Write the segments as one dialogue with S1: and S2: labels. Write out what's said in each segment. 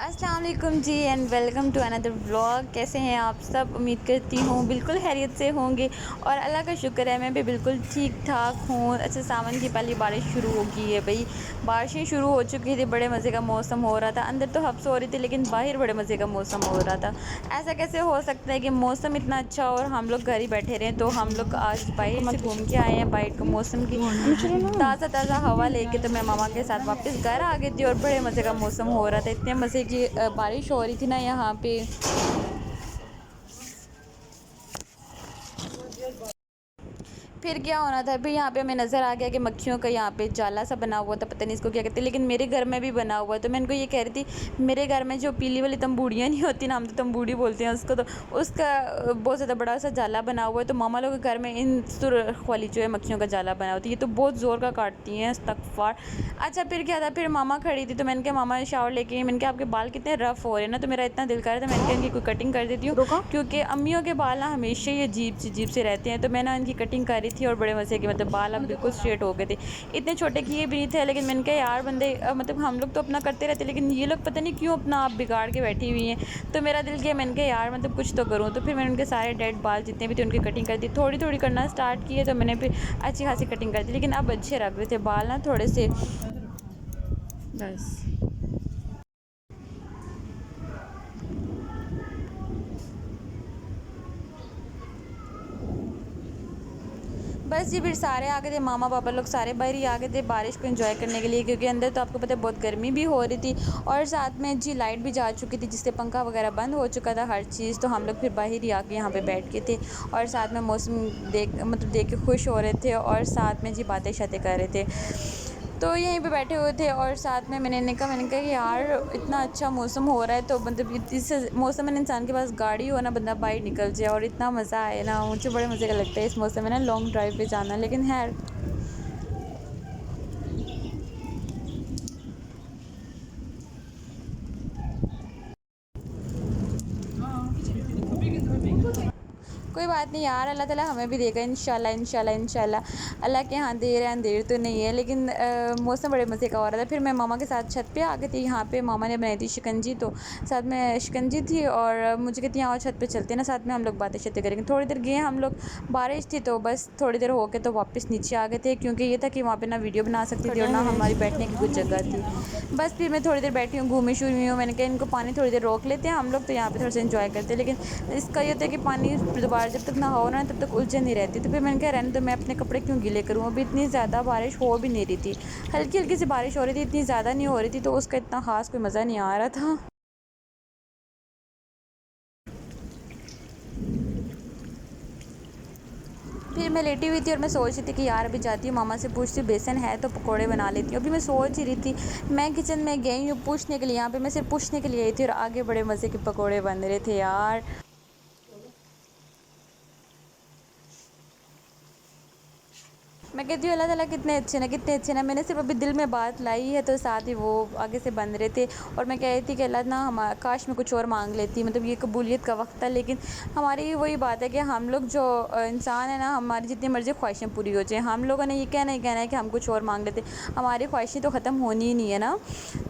S1: अस्सलाम वालेकुम जी and welcome to another vlog. कैसे हैं आप सब? उम्मीद करती हूँ बिल्कुल खैरियत से होंगे और अल्लाह का शुक्र है मैं भी बिल्कुल ठीक ठाक हूँ। अच्छा, सावन की पहली बारिश शुरू हो गई है भाई। बारिशें शुरू हो चुकी थी, बड़े मज़े का मौसम हो रहा था। अंदर तो हब्स हो रही थी लेकिन बाहर बड़े मज़े का मौसम हो रहा था। ऐसा कैसे हो सकता है कि मौसम इतना अच्छा और हम लोग घर ही बैठे रहें। तो हम लोग आज बाहर से घूम के आए हैं, बाहर का मौसम की ताज़ा ताज़ा हवा लेके। तो मैं मामा के साथ वापस घर आ गई थी और बड़े मज़े का मौसम हो रहा था। इतने मज़े की बारिश हो रही थी ना यहाँ पे। फिर क्या होना था, फिर यहाँ पे हमें नज़र आ गया कि मक्खियों का यहाँ पे जाला सा बना हुआ था, पता नहीं इसको क्या कहते हैं, लेकिन मेरे घर में भी बना हुआ है। तो मैं इनको ये कह रही थी, मेरे घर में जो पीली वाली तंबूड़ियाँ नहीं होती ना, हम तो तंबूड़ी बोलते हैं उसको, तो उसका बहुत ज़्यादा बड़ा सा जाला बना हुआ है। तो मामा लोग के घर में इन सुर्ख वाली जो है मक्खियों का जाला बना होता है, ये तो बहुत ज़ोर का काटती हैं, इस्तग़फ़ार। अच्छा, फिर क्या था, फिर मामा खड़ी थी तो मैंने कहा मामा शावर लेके आई। मैंने कहा आपके बाल कितने रफ़ हो रहे हैं ना, तो मेरा इतना दिल कर रहा था मैंने कहा इनकी कोई कटिंग कर देती हूँ, क्योंकि अम्मियों के बाल ना हमेशा ही अजीब से रहते हैं। तो मैं ना इनकी कटिंग कर रही थी और बड़े मज़े के मतलब बाल अब बिल्कुल स्ट्रेट हो गए थे। इतने छोटे किए भी नहीं थे, लेकिन मैंने कहा यार बंदे मतलब हम लोग तो अपना करते रहते, लेकिन ये लोग पता नहीं क्यों अपना आप बिगाड़ के बैठी हुई हैं। तो मेरा दिल किया, मैंने कहा यार मतलब कुछ तो करूँ। तो फिर मैंने उनके सारे डेड बाल जितने भी थे उनकी कटिंग कर दी, थोड़ी थोड़ी करना स्टार्ट किए। तो मैंने फिर अच्छी खासी कटिंग कर दी, लेकिन अब अच्छे लग रहे थे बाल ना थोड़े से, बस। बस ये फिर सारे आ गए थे, मामा पापा लोग सारे बाहर ही आ गए थे बारिश को एंजॉय करने के लिए, क्योंकि अंदर तो आपको पता है बहुत गर्मी भी हो रही थी और साथ में जी लाइट भी जा चुकी थी, जिससे पंखा वगैरह बंद हो चुका था हर चीज़। तो हम लोग फिर बाहर ही आके यहाँ पे बैठ के थे और साथ में मौसम देख के खुश हो रहे थे और साथ में जी बातें शातें कर रहे थे। तो यहीं पे बैठे हुए थे और साथ में मैंने कहा कि यार इतना अच्छा मौसम हो रहा है, तो मतलब इस मौसम में इंसान के पास गाड़ी हो ना, बंदा बाहर निकल जाए और इतना मज़ा आए ना। मुझे बड़े मज़े का लगता है इस मौसम में ना लॉन्ग ड्राइव पे जाना, लेकिन खैर कोई बात नहीं यार, अल्लाह ताला हमें भी देगा इंशाल्लाह इंशाल्लाह इंशाल्लाह। अल्लाह के यहाँ देर है अंधेर तो नहीं है, लेकिन मौसम बड़े मज़े का हो रहा था। फिर मैं मामा के साथ छत पे आ गई थी। यहाँ पे मामा ने बनाई थी शिकंजी, तो साथ में शिकंजी थी और मुझे कहती यहाँ छत पे चलते हैं ना, साथ में हम लोग बातें शातें करेंगे। थोड़ी देर गए हम लोग, बारिश थी तो बस थोड़ी देर हो के तो वापस नीचे आ गए थे, क्योंकि ये था कि वहाँ पर ना वीडियो बना सकती थी और ना हमारी बैठने की कुछ जगह थी। बस फिर मैं थोड़ी देर बैठी हूँ, घूमी शूमी हूँ। मैंने कहा इनको पानी थोड़ी देर रोक लेते हैं हम लोग, तो यहाँ पर थोड़ा सा इन्जॉय करते हैं। लेकिन इसका ये होता है कि पानी दोबारा जब तक ना हो ना तब तक उलझन नहीं रहती। तो फिर मैंने कहा रहने तो मैं अपने कपड़े क्यों गीले करूँ। अभी इतनी ज़्यादा बारिश हो भी नहीं रही थी, हल्की हल्की सी बारिश हो रही थी, इतनी ज़्यादा नहीं हो रही थी, तो उसका इतना ख़ास कोई मज़ा नहीं आ रहा था। फिर मैं लेटी हुई थी और मैं सोच रही थी कि यार अभी जाती हूँ मामा से पूछती हूँ बेसन है तो पकोड़े बना लेती हूँ। अभी मैं सोच ही रही थी, मैं किचन में गई हूँ पूछने के लिए, यहाँ पे मैं सिर्फ पूछने के लिए आई थी और आगे बड़े मज़े के पकोड़े बन रहे थे यार। मैं कहती हूँ अल्लाह ताला कितने अच्छे ना, कितने अच्छे ना। मैंने सिर्फ अभी दिल में बात लाई है तो साथ ही वो आगे से बन रहे थे। और मैं कह रही थी कि अल्लाह ना हम काश में कुछ और मांग लेती, मतलब ये कबूलियत का वक्त था। लेकिन हमारी वही बात है कि हम लोग जो इंसान है ना, हमारी जितनी मर्ज़ी ख्वाहिशें पूरी हो जाए, हम लोगों ने ये कहना ही कहना है कि हम कुछ और मांग लेते, हमारी ख्वाहिशें तो ख़त्म होनी ही नहीं है ना।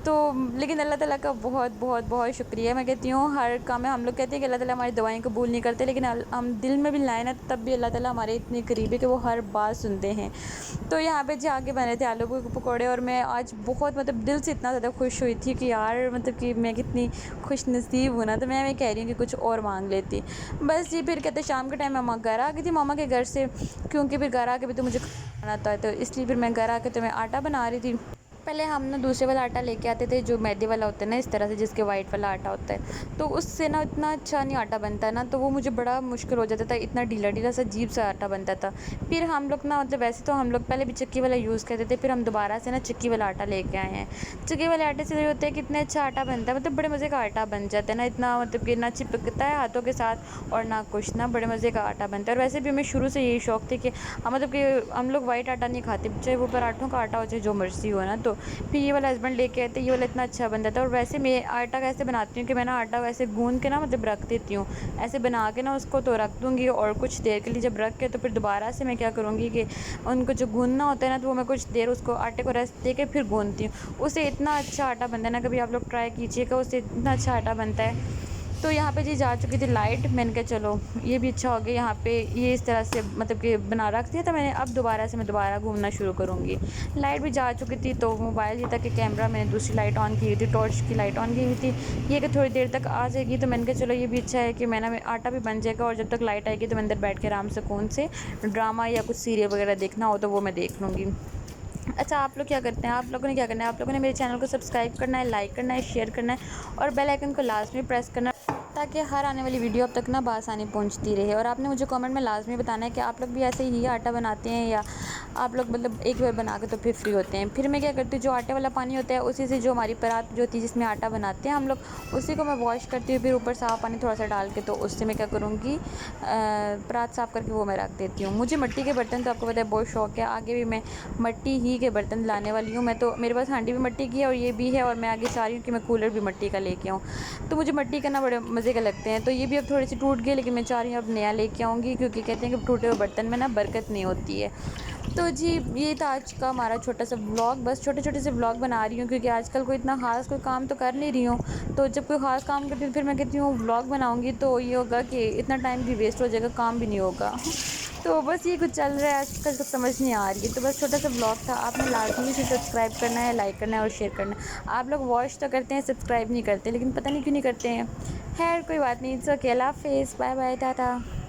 S1: तो लेकिन अल्लाह ताला का बहुत बहुत बहुत शुक्रिया। मैं कहती हूँ हर काम में हम लोग कहते हैं कि अल्लाह ताला हमारी दुआएं कबूल नहीं करते, लेकिन हम दिल में भी लाए ना तब भी अल्लाह ताला हमारे इतने करीब है कि वो हर बात सुनते हैं। तो यहाँ पे जाके बने थे आलू के पकौड़े और मैं आज बहुत मतलब दिल से इतना ज़्यादा खुश हुई थी कि यार मतलब कि मैं कितनी खुश नसीब हूँ ना। तो मैं कह रही हूँ कि कुछ और मांग लेती। बस जी फिर कहते शाम के टाइम मामा घर आ गई थी मामा के घर से, क्योंकि फिर घर आके भी तो मुझे खाना आता है, तो इसलिए फिर मैं घर आके तो मैं आटा बना रही थी। पहले हम ना दूसरे वाला आटा लेके आते थे जो मैदे वाला होता है ना, इस तरह से जिसके वाइट वाला आटा होता है, तो उससे ना इतना अच्छा नहीं आटा बनता है ना, तो वो मुझे बड़ा मुश्किल हो जाता था, इतना ढीला ढीला सा अजीब सा आटा बनता था। फिर हम लोग ना मतलब वैसे तो हम लोग पहले भी चक्की वाला यूज़ करते थे, फिर हम दोबारा से ना चक्की वाला आटा लेके आए हैं। चक्की वाले आटे से ये होता है कि इतना अच्छा आटा बनता है, मतलब बड़े मज़े का आटा बन जाता है ना, इतना मतलब कि ना चिपकता है हाथों के साथ और ना कुछ, ना बड़े मज़े का आटा बनता है। और वैसे भी हमें शुरू से यही शौक़ थे कि मतलब कि हम लोग वाइट आटा नहीं खाते, चाहे वो पराठों का आटा हो चाहे जो मर्ज़ी हो ना। तो तो फिर ये वाला हस्बैंड लेके आए थे, ये वाला इतना अच्छा बन जाता है। और वैसे मैं आटा कैसे बनाती हूँ कि मैं ना आटा वैसे गूँध के ना मतलब रख देती हूँ, ऐसे बना के ना उसको तो रख दूँगी और कुछ देर के लिए जब रख के तो फिर दोबारा से मैं क्या करूँगी कि उनको जो गूँधना होता है ना तो वो मैं कुछ देर उसको आटे को रेस्ट दे के फिर गूँधती हूँ। उससे इतना अच्छा आटा बनता है ना, कभी आप लोग ट्राई कीजिएगा, उससे इतना अच्छा आटा बनता है। तो यहाँ पे जी जा चुकी थी लाइट, मैंने कहा चलो ये भी अच्छा हो गया। यहाँ पे ये इस तरह से मतलब कि बना रख दिया था मैंने, अब दोबारा से मैं दोबारा घूमना शुरू करूँगी। लाइट भी जा चुकी थी तो मोबाइल ये था कि कैमरा मैंने दूसरी लाइट ऑन की हुई थी, टॉर्च की लाइट ऑन की हुई थी, ये कि थोड़ी देर तक आ जाएगी। तो मैंने कहा चलो ये भी अच्छा है कि मैं ना आटा भी बन जाएगा और जब तक लाइट आएगी तो मैं अंदर बैठ के आराम सुकून से ड्रामा या कुछ सीरियल वगैरह देखना हो तो वो मैं देख लूँगी। अच्छा, आप लोग क्या करते हैं? आप लोगों ने क्या करना है? आप लोगों ने मेरे चैनल को सब्सक्राइब करना है, लाइक करना है, शेयर करना है और बेल आइकन को लाजमी प्रेस करना है ताकि हर आने वाली वीडियो अब तक ना बआसानी पहुंचती रहे। और आपने मुझे कमेंट में लाजमी बताना है कि आप लोग भी ऐसे ही आटा बनाते हैं या आप लोग मतलब एक बार बना के तो फिर फ्री होते हैं। फिर मैं क्या करती हूँ, जो आटे वाला पानी होता है उसी से जो हमारी परात जो होती है जिसमें आटा बनाते हैं हम लोग, उसी को मैं वॉश करती हूँ। फिर ऊपर साफ़ पानी थोड़ा सा डाल के तो उससे मैं क्या करूँगी, परात साफ़ करके वो मैं रख देती हूँ। मुझे मिट्टी के बर्तन तो आपको पता है बहुत शौक है, आगे भी मैं मिट्टी ही के बर्तन लाने वाली हूँ। मैं तो मेरे पास हांडी भी मिट्टी की है और ये भी है, और मैं आगे चाह रही हूँ कि मैं कूलर भी मिट्टी का लेके आऊँ। तो मुझे मिट्टी का ना बड़े मज़े के लगते हैं। तो ये भी अब थोड़ी सी टूट गई, लेकिन मैं चाह रही हूँ अब नया लेके आऊँगी, क्योंकि कहते हैं कि टूटे हुए बर्तन में ना बरकत नहीं होती है। तो जी ये था आज का हमारा छोटा सा व्लॉग। बस छोटे छोटे से व्लॉग बना रही हूँ क्योंकि आजकल कोई इतना ख़ास कोई काम तो कर नहीं रही हूँ। तो जब कोई ख़ास काम करती हूँ फिर मैं कहती हूँ व्लॉग बनाऊँगी, तो ये होगा कि इतना टाइम भी वेस्ट हो जाएगा, काम भी नहीं होगा। तो बस ये कुछ चल रहा है आजकल, तो समझ नहीं आ रही है। तो बस छोटा सा ब्लॉग था, आपने लाजमी से सब्सक्राइब करना है, लाइक करना है और शेयर करना है। आप लोग वॉच तो करते हैं, सब्सक्राइब नहीं करते, लेकिन पता नहीं क्यों नहीं करते हैं। खैर कोई बात नहीं, इट्स ओके। अल्लाह हाफ़िज़, बाय बाय, टाटा।